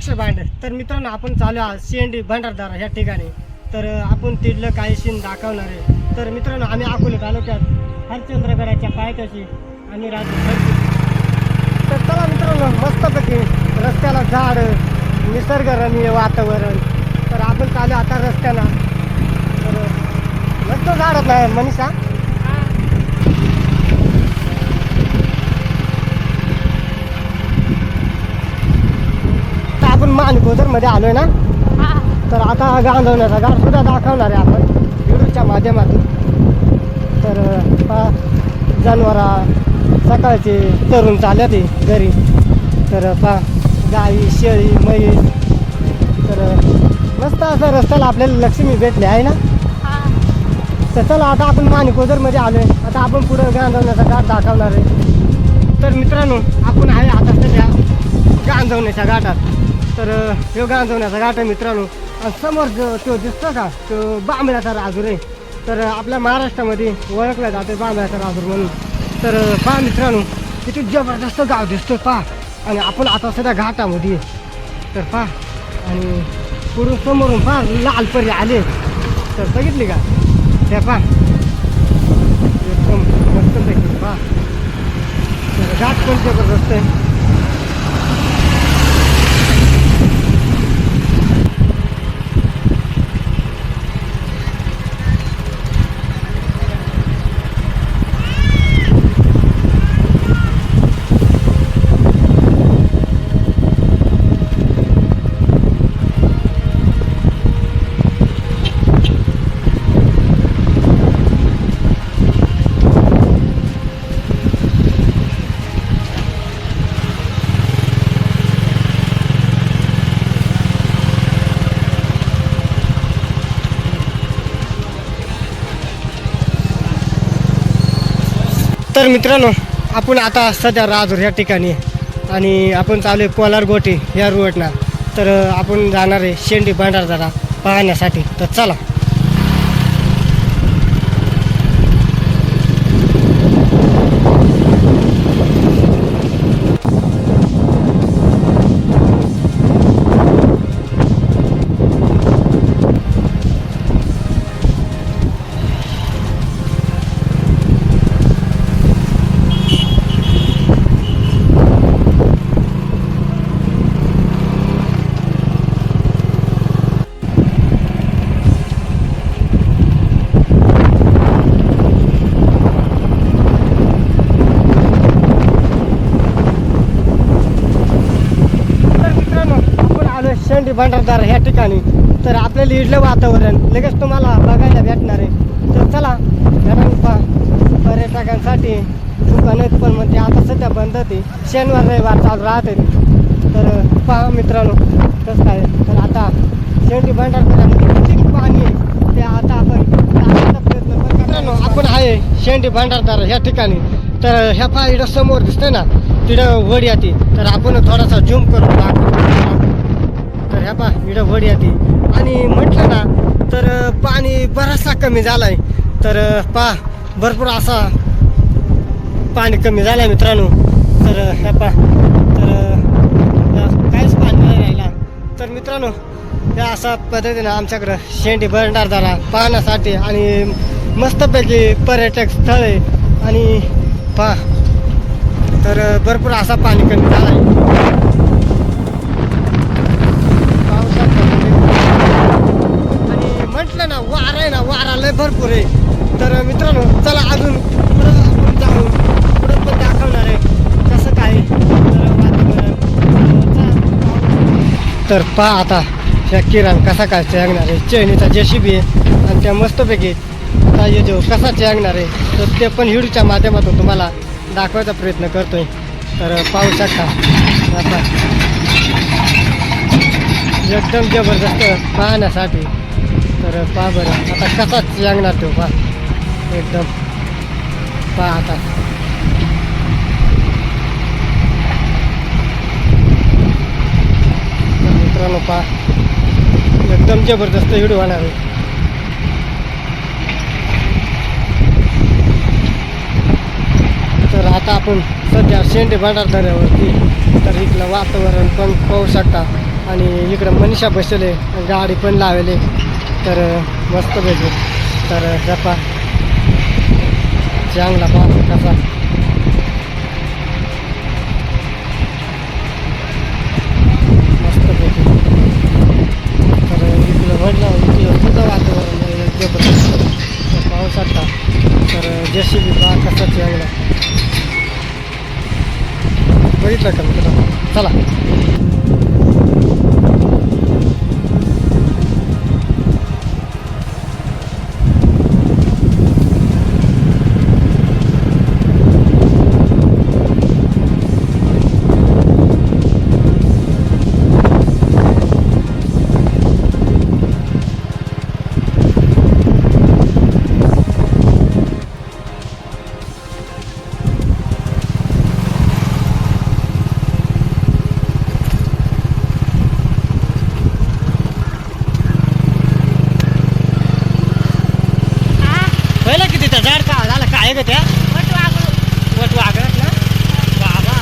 अक्षर भांड. तर मित्रांनो आपण चालू आहोत शेंडी भंडारदरा ह्या ठिकाणी. तर आपण तिथलं काही सीन दाखवणार आहे. तर मित्रांनो आम्ही अकोले तालुक्यात हरिश्चंद्रगडाच्या पायथ्याशी आम्ही राहतो. तर चला मित्रांनो मस्तपैकी रस्त्याला झाड, निसर्गरम्य वातावरण. तर आपण चालू आता रस्त्याला. तर मस्त झाडत नाही मनीषा. आपण मानकोदर मध्ये आलोय ना. तर आता गांधवण्याचा घाट सुद्धा दाखवणार आहे आपण व्हिडिओच्या माध्यमातून. तर जनावरा सकाळचे तरुण चालले ते घरी. तर गाई, शेळी, म्हैस. तर मस्त असं रस्त्याला आपल्याला लक्ष्मी भेटले आहे ना. तर चला आता आपण मानकोदर मध्ये आलोय. आता आपण पुढे गांधवण्याचा घाट दाखवणार आहे. तर मित्रांनो आपण आहे आता सध्या गांधवण्याच्या घाटात. तर हे गांधवण्याचा घाट आहे मित्रांनो. आणि समोर जो तो दिसतो का तो बांबड्याचा राजूर आहे. तर आपल्या महाराष्ट्रामध्ये ओळखला जाते बांबड्याचा राजूर म्हणून. तर पहा मित्रांनो किती जबरदस्त गाव दिसतोय पहा. आणि आपण आता सध्या घाटामध्ये. तर पहा आणि पुढून समोरून पहा लाल परी आले. तर बघितली का त्या पहा एकदम मस्तपैकी पहा. तर घाट पण जबरदस्त आहे. तर मित्रांनो आपण आता सध्या राजूर ह्या ठिकाणी आणि आपण चालू आहे कोलार गोटे ह्या रोडना. तर आपण जाणार आहे शेंडी भंडारदरा पाहण्यासाठी. तर चला. शेंडी भंडारदरा ह्या ठिकाणी. तर आपल्याला इडलं वातावरण लगेच तुम्हाला बघायला भेटणार आहे. तर चला पर्यटकांसाठी दुकानं पण म्हणते आता सध्या बंद होते. शनिवार रविवार चालू राहते. तर पहा मित्रांनो कसं काय. तर आता शेंडी भंडारदऱ्यामध्ये किती पाणी आहे ते आता आपण दाखवायचा प्रयत्न करतो. मित्रांनो आपण आहे शेंडी भंडारदरा ह्या ठिकाणी. तर ह्या पहा इकडं समोर दिसतंय ना तिकडं वड येते. तर आपण थोडासा झूम करून दाखवतो. तर ह्या पहा इकडं वड येते. आणि म्हटलं ना तर पाणी बराचसा कमी झाला आहे. तर पहा भरपूर असा पाणी कमी झालं आहे मित्रांनो. तर ह्या पहा तर काहीच पाणी नाही राहिला. तर मित्रांनो या अशा पद्धतीनं आमच्याकडं शेंडी भंडारदरा पाहण्यासाठी आणि मस्तपैकी पर्यटक स्थळ आहे. आणि पहा तर भरपूर असा पाणी कमी झाला आहे. म्हटलं ना वारा आहे ना वारा लय भरपूर आहे. तर मित्रांनो चला अजून पुढं आपण जाऊन पुढं पण दाखवणार आहे कसं काय तर वातावरण. तर पहा आता त्या किरण कसा काय चेंगणार आहे. चैनीचा JCB आहे आणि त्या मस्तपैकी आता ये जो कसा चेंगणार आहे तर ते पण व्हिडिओच्या माध्यमातून तुम्हाला दाखवायचा प्रयत्न करतोय. तर पाहू शकता एकदम जबरदस्त पाहण्यासाठी. तर पहा बरं आता कसाच सांगणार तो पहा एकदम पहा आता. मित्रांनो पहा एकदम जबरदस्त व्हिडिओ होणार आहे. तर आता आपण सध्या शेंडी भंडारदऱ्यावरती. तर इथलं वातावरण पण पाहू शकता आणि इकडं मनीषा बसले, गाडी पण लावले. तर मस्त भेटू. तर जपा चांगला पहा कसा मस्त भेटू. तर इकडं म्हटलं इकडं सुद्धा वातावरण जबरदस्त पाहू शकता. तर JCB पहा कसा चांगला बघितलं का मित्रांनो. चला पहिलं किती त्या झाड का झालं काय ग त्या वट वागत ना बाबा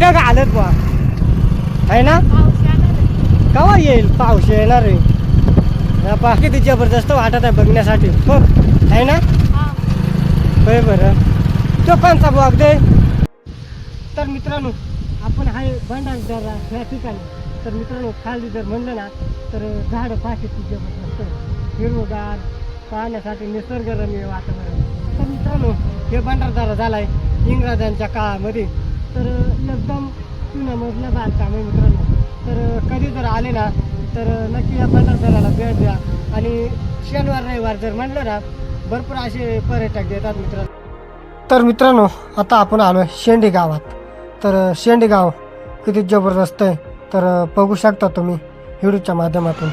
ढग आलत बा आहे ना. केव्हा येईल पाऊस येणार रे पा किती जबरदस्त वाटत आहे बघण्यासाठी हो आहे ना. होय बरं तो कोणता बघ दे. तर मित्रांनो आपण आहे भंडारदरा ह्या ठिकाणी. तर मित्रांनो खाली जर म्हणलं ना तर झाडं पाहिजे जबरदस्त हिरवगार पाहण्यासाठी निसर्गरम्य वातावरण. तर मित्रांनो हे भंडारदरा झाला आहे इंग्रजांच्या काळामध्ये. तर एकदम चुनामधलं बांधकाम आहे मित्रांनो. तर कधी जर आले ना तर नक्की या भंडारदऱ्याला भेट द्या. आणि शनिवार रविवार जर म्हणलं ना भरपूर असे पर्यटक येतात मित्रांनो. तर मित्रांनो आता आपण आलो आहे शेंडी गावात. तर शेंडी गाव किती जबरदस्त आहे तर बघू शकता तुम्ही व्हिडिओच्या माध्यमातून.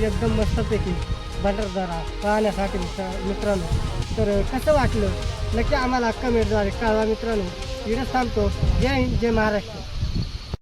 एकदम मस्तपैकी भंडारदरा पाहण्यासाठी मित्रांनो. तर कसं वाटलं नक्की आम्हाला कमेंटद्वारे कळवा मित्रांनो. इकडे थांबतो. जय हिंद जय महाराष्ट्र.